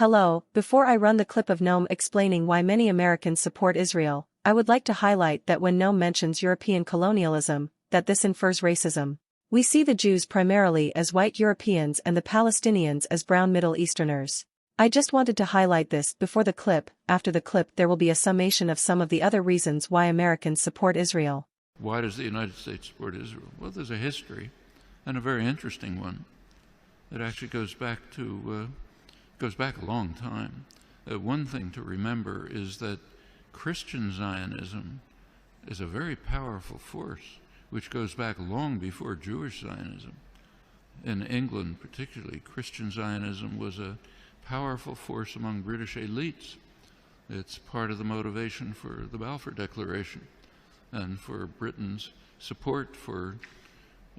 Hello, before I run the clip of Noam explaining why many Americans support Israel, I would like to highlight that when Noam mentions European colonialism, that this infers racism. We see the Jews primarily as white Europeans and the Palestinians as brown Middle Easterners. I just wanted to highlight this before the clip. After the clip there will be a summation of some of the other reasons why Americans support Israel. Why does the United States support Israel? Well, there's a history, and a very interesting one. It actually goes back a long time. One thing to remember is that Christian Zionism is a very powerful force, which goes back long before Jewish Zionism. In England particularly, Christian Zionism was a powerful force among British elites. It's part of the motivation for the Balfour Declaration and for Britain's support for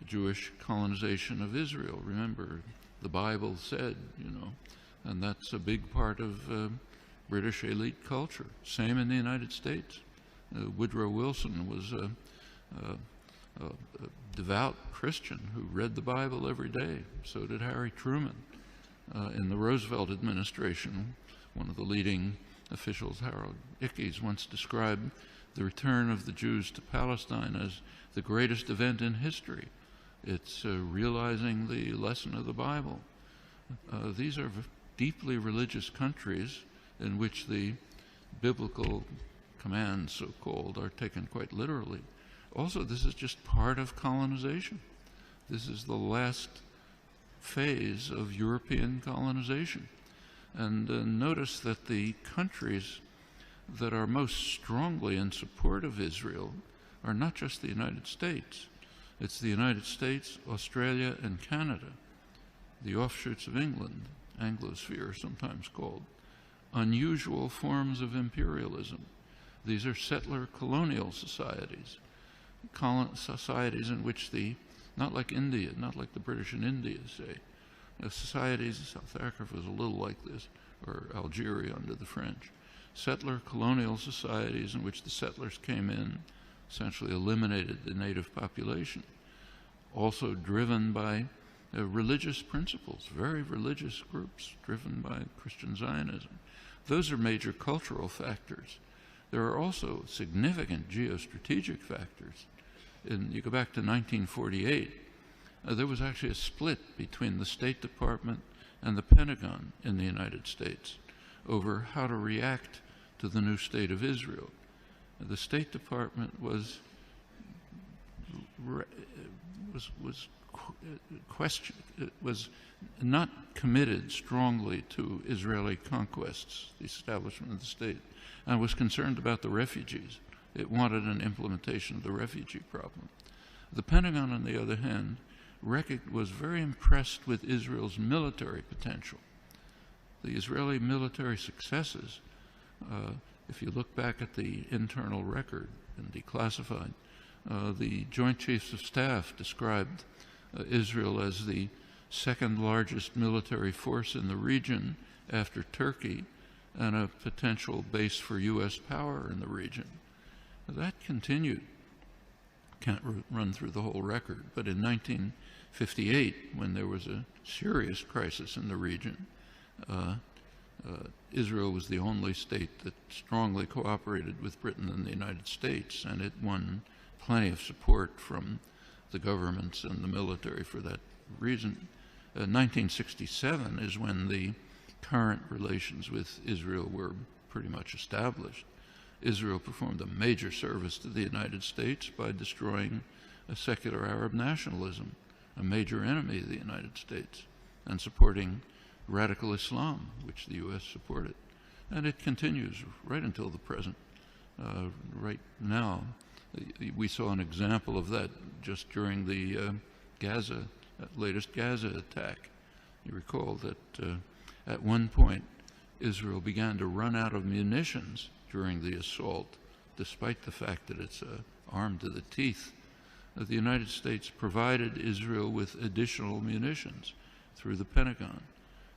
Jewish colonization of Israel. Remember, the Bible said, and that's a big part of British elite culture. Same in the United States. Woodrow Wilson was a devout Christian who read the Bible every day. So did Harry Truman. In the Roosevelt administration, one of the leading officials, Harold Ickes, once described the return of the Jews to Palestine as the greatest event in history. It's realizing the lesson of the Bible. These are deeply religious countries in which the biblical commands, so-called, are taken quite literally. Also, this is just part of colonization. This is the last phase of European colonization. And notice that the countries that are most strongly in support of Israel are not just the United States. It's the United States, Australia, and Canada, the offshoots of England, Anglosphere sometimes called, unusual forms of imperialism. These are settler colonial societies, societies in which not like India, not like the British in India, say, societies, South Africa was a little like this, or Algeria under the French, settler colonial societies in which the settlers came in, essentially eliminated the native population, also driven by religious principles, very religious groups driven by Christian Zionism. Those are major cultural factors. There are also significant geostrategic factors. You go back to 1948, there was actually a split between the State Department and the Pentagon in the United States over how to react to the new state of Israel. The State Department was not committed strongly to Israeli conquests, the establishment of the state, and was concerned about the refugees. It wanted an implementation of the refugee problem. The Pentagon, on the other hand, was very impressed with Israel's military potential. The Israeli military successes, if you look back at the internal record and declassified, the Joint Chiefs of Staff described Israel as the second largest military force in the region after Turkey and a potential base for U.S. power in the region. That continued. Can't run through the whole record, but in 1958, when there was a serious crisis in the region, Israel was the only state that strongly cooperated with Britain and the United States, and it won plenty of support from the governments and the military for that reason. 1967 is when the current relations with Israel were pretty much established. Israel performed a major service to the United States by destroying a secular Arab nationalism, a major enemy of the United States, and supporting radical Islam, which the U.S. supported. And it continues right until the present. Right now, we saw an example of that just during the latest Gaza attack. You recall that at one point, Israel began to run out of munitions during the assault, despite the fact that it's armed to the teeth. The United States provided Israel with additional munitions through the Pentagon.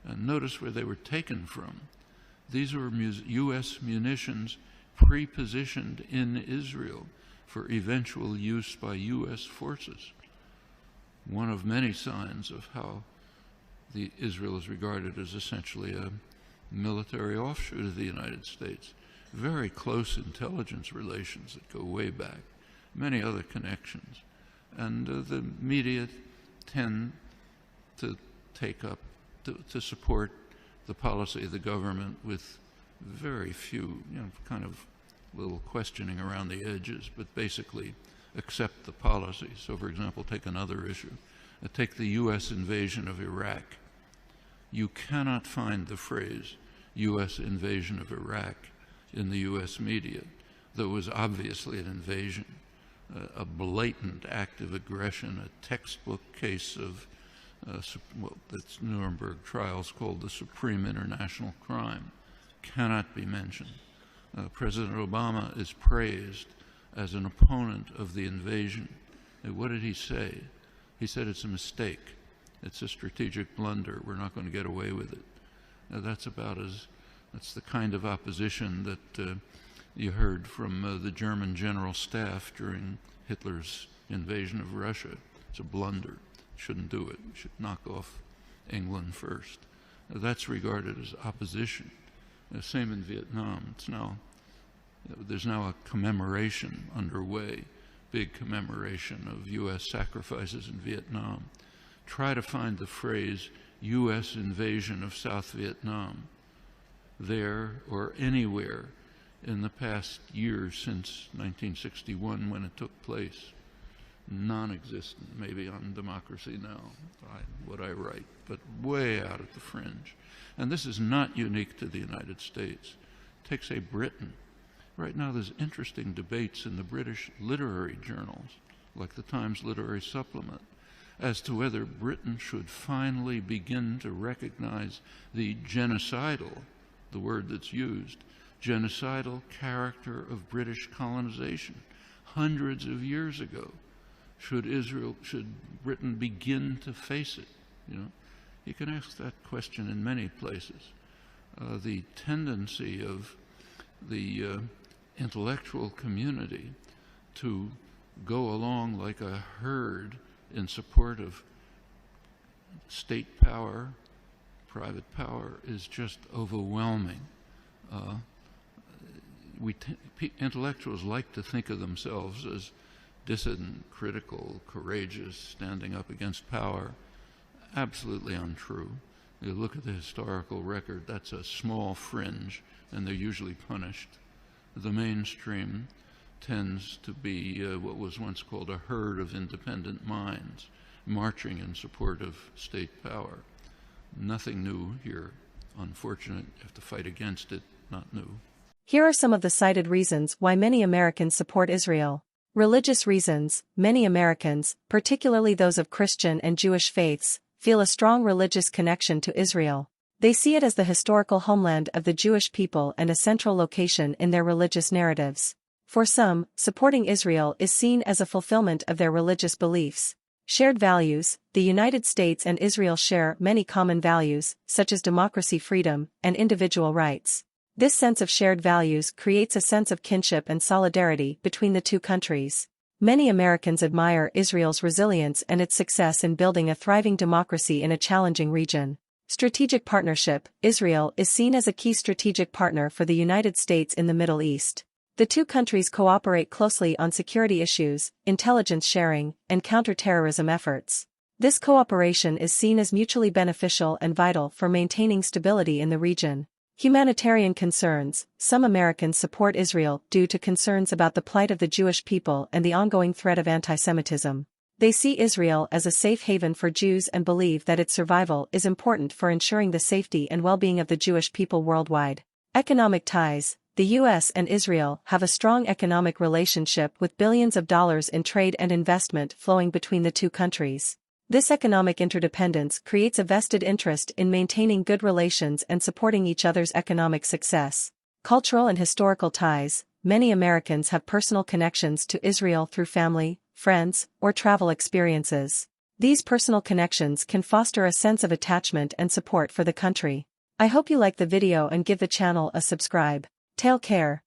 And notice where they were taken from. These were U.S. munitions pre-positioned in Israel for eventual use by U.S. forces. One of many signs of how Israel is regarded as essentially military offshoot of the United States. Very close intelligence relations that go way back. Many other connections. And the media tend to take up, to support the policy of the government with very few, kind of little questioning around the edges, but basically accept the policy. So, for example, take another issue. Take the U.S. invasion of Iraq. You cannot find the phrase U.S. invasion of Iraq in the U.S. media, though it was obviously an invasion, a blatant act of aggression, a textbook case of what the Nuremberg trials called the supreme international crime, cannot be mentioned. President Obama is praised as an opponent of the invasion. And what did he say? He said it's a mistake. It's a strategic blunder. We're not going to get away with it. That's the kind of opposition that you heard from the German general staff during Hitler's invasion of Russia. It's a blunder. Shouldn't do it. We should knock off England first. That's regarded as opposition. Same in Vietnam. There's now a commemoration underway, big commemoration of U.S. sacrifices in Vietnam. Try to find the phrase U.S. invasion of South Vietnam there or anywhere in the past year since 1961 when it took place. Non-existent, maybe on Democracy Now, what I write, but way out at the fringe. And this is not unique to the United States. Take, say, Britain. Right now there's interesting debates in the British literary journals, like the Times Literary Supplement, as to whether Britain should finally begin to recognize the genocidal, the word that's used, genocidal character of British colonization hundreds of years ago. Should Britain begin to face it? You can ask that question in many places. The tendency of the intellectual community to go along like a herd in support of state power, private power, is just overwhelming. Intellectuals like to think of themselves as dissident, critical, courageous, standing up against power. Absolutely untrue. You look at the historical record, that's a small fringe, and they're usually punished. The mainstream tends to be what was once called a herd of independent minds, marching in support of state power. Nothing new here. Unfortunate, you have to fight against it, not new. Here are some of the cited reasons why many Americans support Israel. Religious reasons. Many Americans, particularly those of Christian and Jewish faiths, feel a strong religious connection to Israel. They see it as the historical homeland of the Jewish people and a central location in their religious narratives. For some, supporting Israel is seen as a fulfillment of their religious beliefs. Shared values. The United States and Israel share many common values, such as democracy, freedom, and individual rights. This sense of shared values creates a sense of kinship and solidarity between the two countries. Many Americans admire Israel's resilience and its success in building a thriving democracy in a challenging region. Strategic partnership. Israel is seen as a key strategic partner for the United States in the Middle East. The two countries cooperate closely on security issues, intelligence sharing, and counterterrorism efforts. This cooperation is seen as mutually beneficial and vital for maintaining stability in the region. Humanitarian concerns. Some Americans support Israel due to concerns about the plight of the Jewish people and the ongoing threat of anti-Semitism. They see Israel as a safe haven for Jews and believe that its survival is important for ensuring the safety and well-being of the Jewish people worldwide. Economic ties. The U.S. and Israel have a strong economic relationship with billions of dollars in trade and investment flowing between the two countries. This economic interdependence creates a vested interest in maintaining good relations and supporting each other's economic success. Cultural and historical ties. Many Americans have personal connections to Israel through family, friends, or travel experiences. These personal connections can foster a sense of attachment and support for the country. I hope you like the video and give the channel a subscribe. Take care.